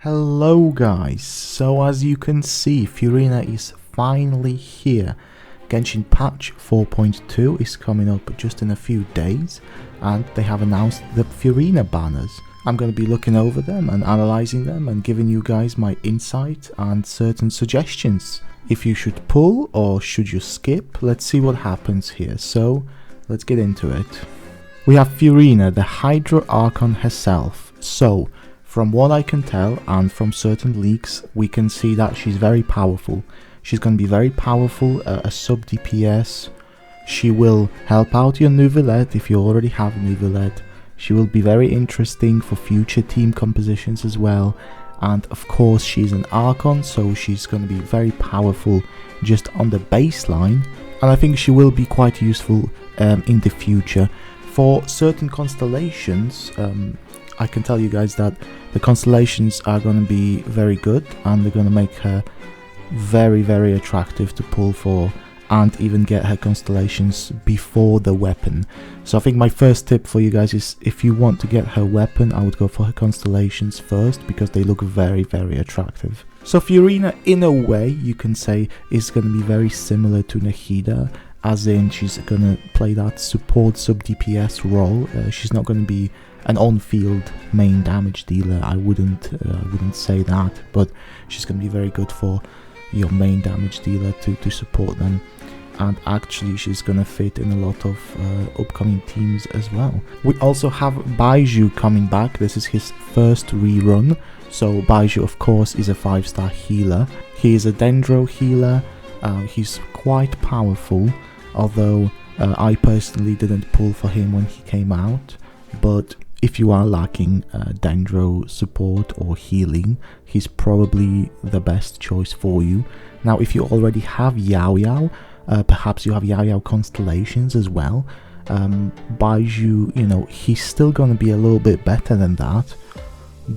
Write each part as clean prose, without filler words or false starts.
Hello guys, so as you can see, Furina is finally here. Genshin patch 4.2 is coming up just in a few days, and they have announced the Furina banners. I'm going to be looking over them and analysing them and giving you guys my insight and certain suggestions. If you should pull or should you skip, let's see what happens here. So let's get into it. We have Furina, the Hydro Archon herself. So from what I can tell and from certain leaks, we can see that she's very powerful. She's going to be very powerful, a sub DPS. She will help out your Navia if you already have Navia. She will be very interesting for future team compositions as well. And of course she's an Archon, so she's going to be very powerful just on the baseline. And I think she will be quite useful in the future. For certain constellations, I can tell you guys that the constellations are going to be very good, and they're going to make her very attractive to pull for, and even get her constellations before the weapon. So I think my first tip for you guys is, if you want to get her weapon, I would go for her constellations first, because they look very attractive. So Furina, in a way, you can say, is going to be very similar to Nahida, as in she's going to play that support sub DPS role. She's not going to be an on-field main damage dealer. I wouldn't say that, but she's going to be very good for your main damage dealer to support them. And actually she's going to fit in a lot of upcoming teams as well. We also have Baizhu coming back. This is his first rerun. So Baizhu, of course, is a 5-star healer. He is a Dendro healer. He's quite powerful, although I personally didn't pull for him when he came out. But if you are lacking Dendro support or healing, he's probably the best choice for you. Now, if you already have Yao, perhaps you have Yao constellations as well. Baizhu, you know, he's still going to be a little bit better than that.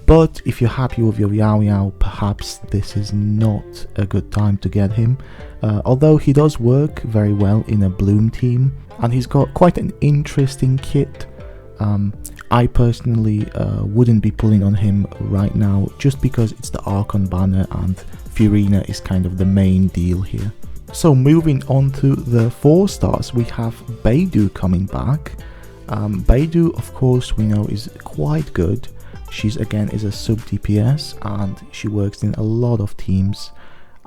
But if you're happy with your Yao, perhaps this is not a good time to get him. Although he does work very well in a Bloom team, and he's got quite an interesting kit. I personally wouldn't be pulling on him right now, just because it's the Archon banner and Furina is kind of the main deal here. So moving on to the 4 stars, we have Baizhu coming back. Baizhu, of course, we know is quite good. She's again is a sub DPS and she works in a lot of teams.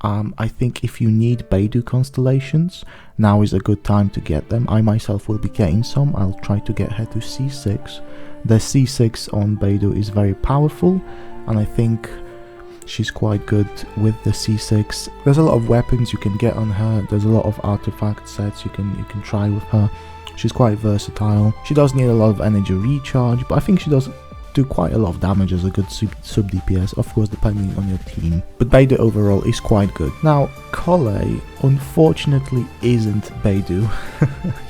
I think if you need Baizhu constellations, now is a good time to get them. I myself will be getting some. I'll try to get her to C6. The C6 on Baizhu is very powerful, and I think she's quite good with the C6. There's a lot of weapons you can get on her. There's a lot of artifact sets you can try with her. She's quite versatile. She does need a lot of energy recharge, but I think she does do quite a lot of damage as a good sub DPS, of course depending on your team. But Baizhu overall is quite good. Now, Klee unfortunately isn't Baizhu.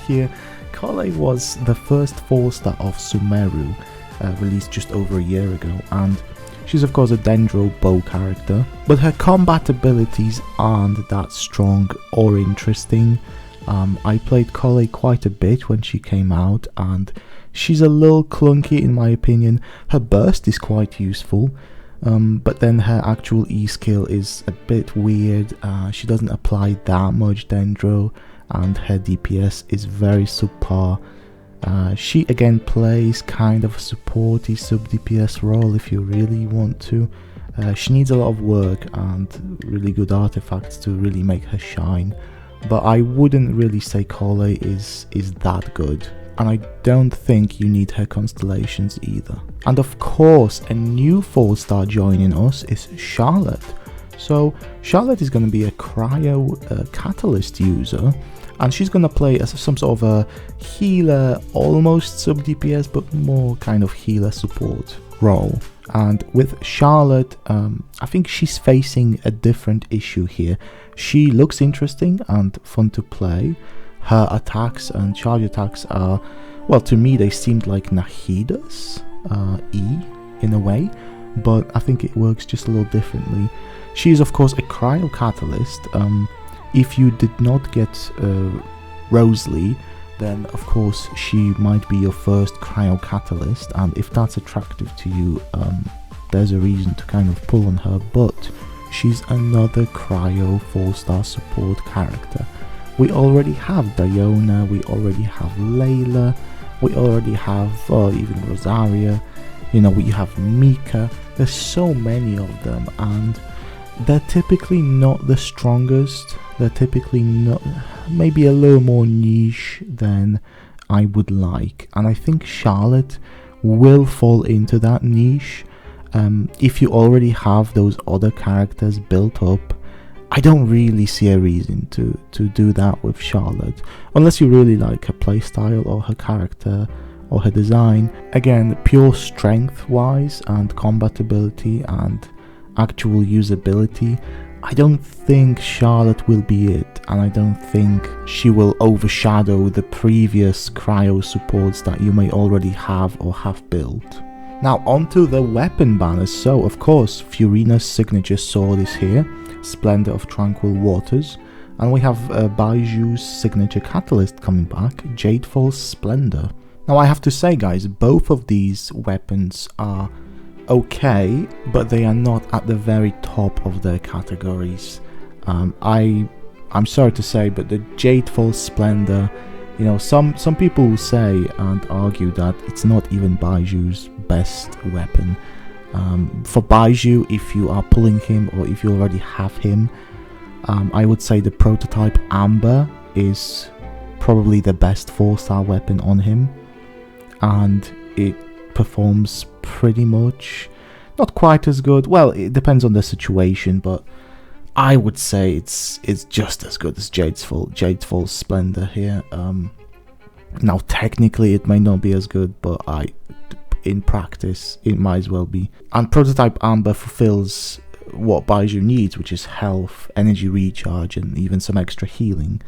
Here, Klee was the first 4-star of Sumeru, released just over a year ago, and she's of course a Dendro bow character, but her combat abilities aren't that strong or interesting. I played Klee quite a bit when she came out, and she's a little clunky in my opinion. Her burst is quite useful, but then her actual E skill is a bit weird. She doesn't apply that much Dendro, and her DPS is very subpar. She again plays kind of a supporty sub DPS role if you really want to. She needs a lot of work and really good artifacts to really make her shine, but I wouldn't really say Klee is that good. And I don't think you need her constellations either. And of course, a new 4-star joining us is Charlotte. So Charlotte is going to be a cryo catalyst user, and she's going to play as some sort of a healer, almost sub DPS, but more kind of healer support role. And with Charlotte, I think she's facing a different issue here. She looks interesting and fun to play. Her attacks and charge attacks are, well, to me they seemed like Nahida's E in a way, but I think it works just a little differently. She is of course a cryo catalyst. If you did not get Rosalie, then of course she might be your first cryo catalyst, and if that's attractive to you, there's a reason to kind of pull on her, but she's another cryo 4-star support character. We already have Diona, we already have Layla, we already have even Rosaria, you know, we have Mika. There's so many of them, and they're typically not the strongest. They're typically not, maybe a little more niche than I would like, and I think Charlotte will fall into that niche. If you already have those other characters built up, I don't really see a reason to do that with Charlotte, unless you really like her playstyle or her character or her design. Again, pure strength wise and combat ability and actual usability, I don't think Charlotte will be it, and I don't think she will overshadow the previous cryo supports that you may already have or have built. Now onto the weapon banners. So of course Furina's signature sword is here, Splendor of Tranquil Waters, and we have Baizhu's signature catalyst coming back, Jadefall Splendor. Now I have to say guys, both of these weapons are okay, but they are not at the very top of their categories. I'm sorry to say, but the Jadefall Splendor, you know, some people will say and argue that it's not even Baizhu's best weapon. For Baizhu, if you are pulling him or if you already have him, I would say the prototype Amber is probably the best 4-star weapon on him, and it performs pretty much, not quite as good, well, it depends on the situation, but I would say it's just as good as Jadefall Splendor here. Now technically it may not be as good, but in practice it might as well be. And prototype Amber fulfills what Baizhu needs, which is health, energy recharge, and even some extra healing.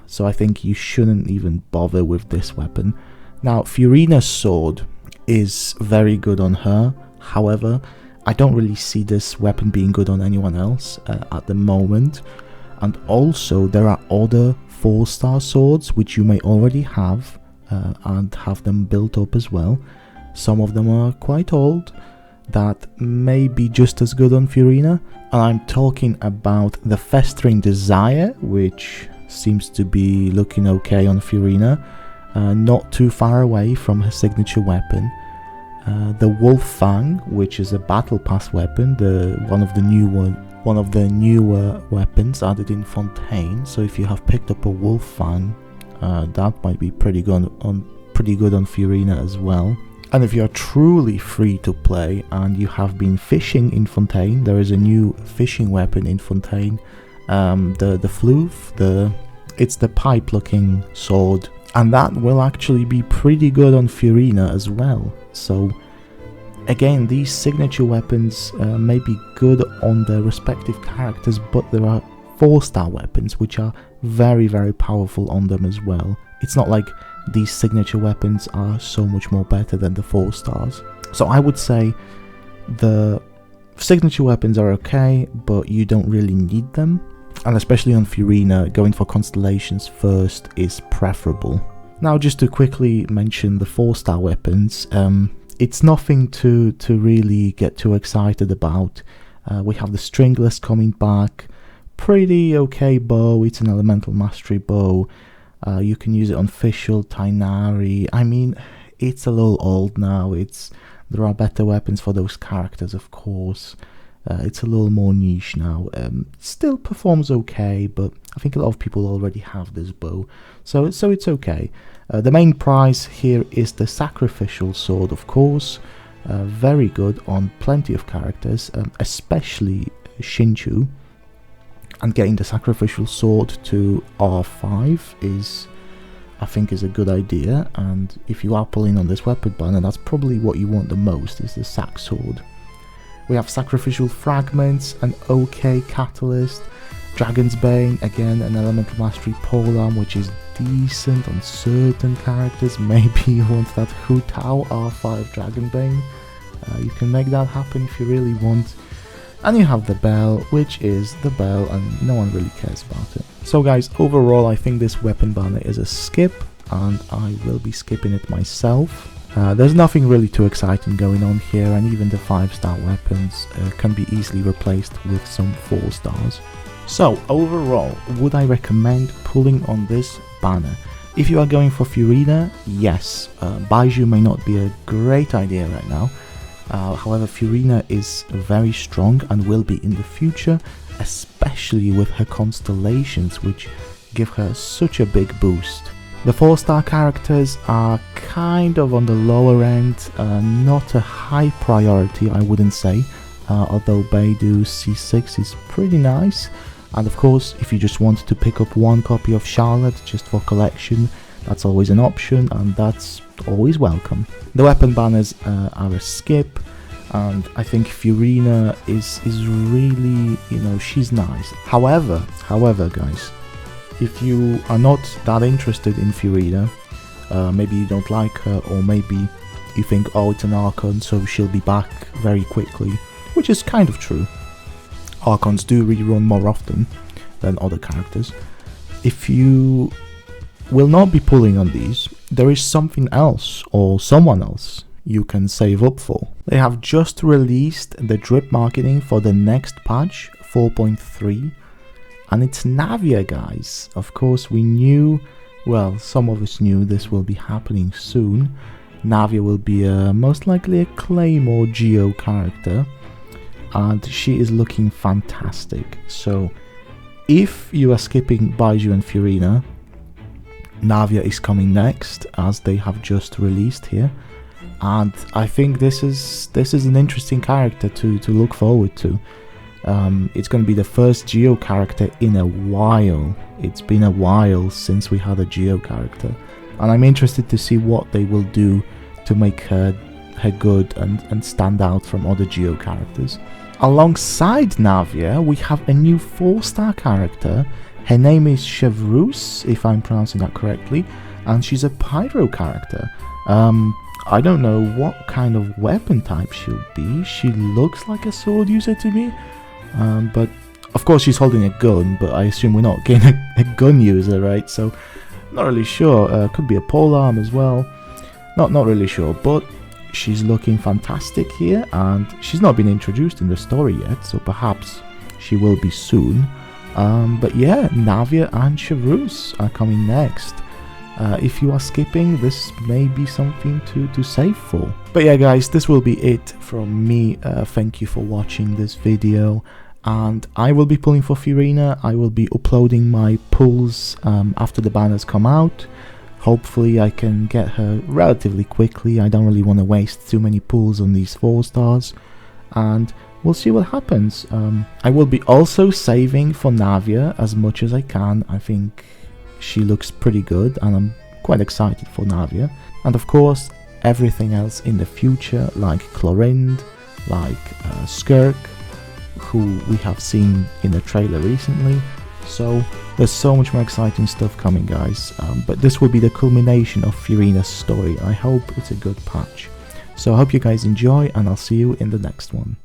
So I think you shouldn't even bother with this weapon. Now Furina's sword is very good on her, however I don't really see this weapon being good on anyone else at the moment. And also there are other 4-star swords which you may already have and have them built up as well. Some of them are quite old that may be just as good on Furina, and I'm talking about the Festering Desire, which seems to be looking okay on Furina, not too far away from her signature weapon. The Wolf Fang, which is a battle pass weapon, one of the newer weapons added in Fontaine. So if you have picked up a Wolf Fang, that might be pretty good on Furina as well. And if you're truly free to play and you have been fishing in Fontaine, there is a new fishing weapon in Fontaine, the Floof, it's the pipe-looking sword, and that will actually be pretty good on Furina as well. So again, these signature weapons may be good on their respective characters, but there are 4-star weapons which are very, very powerful on them as well. It's not like these signature weapons are so much more better than the 4-stars. So I would say the signature weapons are okay, but you don't really need them. And especially on Furina, going for constellations first is preferable. Now just to quickly mention the 4-star weapons, it's nothing to really get too excited about. We have the Stringless coming back, pretty okay bow, it's an elemental mastery bow. You can use it on Fischl, Tainari. I mean, it's a little old now. There are better weapons for those characters, of course. It's a little more niche now. Still performs okay, but I think a lot of people already have this bow, so it's okay. The main prize here is the Sacrificial Sword, of course. Very good on plenty of characters, especially Shinchu. And getting the Sacrificial Sword to R5 I think is a good idea, and if you are pulling on this weapon banner, that's probably what you want the most, is the Sac Sword. We have Sacrificial Fragments, an OK Catalyst, Dragon's Bane, again an Elemental Mastery Polearm, which is decent on certain characters. Maybe you want that Hu Tao R5 Dragon Bane. You can make that happen if you really want. And you have the Bell, which is the Bell, and no one really cares about it. So guys, overall I think this weapon banner is a skip, and I will be skipping it myself. There's nothing really too exciting going on here, and even the 5-star weapons can be easily replaced with some 4 stars. So overall, would I recommend pulling on this banner? If you are going for Furina, yes, Baizhu may not be a great idea right now. However, Furina is very strong and will be in the future, especially with her constellations, which give her such a big boost. The 4-star characters are kind of on the lower end, not a high priority, I wouldn't say, although Baizhu C6 is pretty nice. And of course, if you just want to pick up 1 copy of Charlotte just for collection, that's always an option, and that's always welcome. The weapon banners are a skip, and I think Furina is really, you know, she's nice. However guys, if you are not that interested in Furina, maybe you don't like her, or maybe you think, oh, it's an Archon, so she'll be back very quickly, which is kind of true. Archons do rerun more often than other characters. If you will not be pulling on these, there is something else or someone else you can save up for. They have just released the drip marketing for the next patch 4.3, and it's Navia, guys. Of course, we knew, well, some of us knew this will be happening soon. Navia will be most likely a Claymore Geo character, and she is looking fantastic. So if you are skipping Baizhu and Furina, Navia is coming next, as they have just released here, and I think this is an interesting character to look forward to. It's going to be the first Geo character in a while. It's been a while since we had a Geo character, and I'm interested to see what they will do to make her good and stand out from other Geo characters. Alongside Navia, we have a new 4-star character. Her name is Chevrus, if I'm pronouncing that correctly, and she's a Pyro character. I don't know what kind of weapon type she'll be. She looks like a sword user to me, but of course she's holding a gun, but I assume we're not getting a gun user, right? So, not really sure. Could be a polearm as well. Not really sure, but she's looking fantastic here, and she's not been introduced in the story yet, so perhaps she will be soon. But yeah, Navia and Chevrus are coming next. If you are skipping, this may be something to save for. But yeah guys, this will be it from me. Thank you for watching this video, and I will be pulling for Furina. I will be uploading my pulls after the banners come out. Hopefully I can get her relatively quickly. I don't really want to waste too many pulls on these 4 stars, and we'll see what happens. I will be also saving for Navia as much as I can. I think she looks pretty good, and I'm quite excited for Navia. And of course, everything else in the future, like Chlorind, like Skirk, who we have seen in a trailer recently. So there's so much more exciting stuff coming, guys, but this will be the culmination of Furina's story. I hope it's a good patch. So I hope you guys enjoy, and I'll see you in the next one.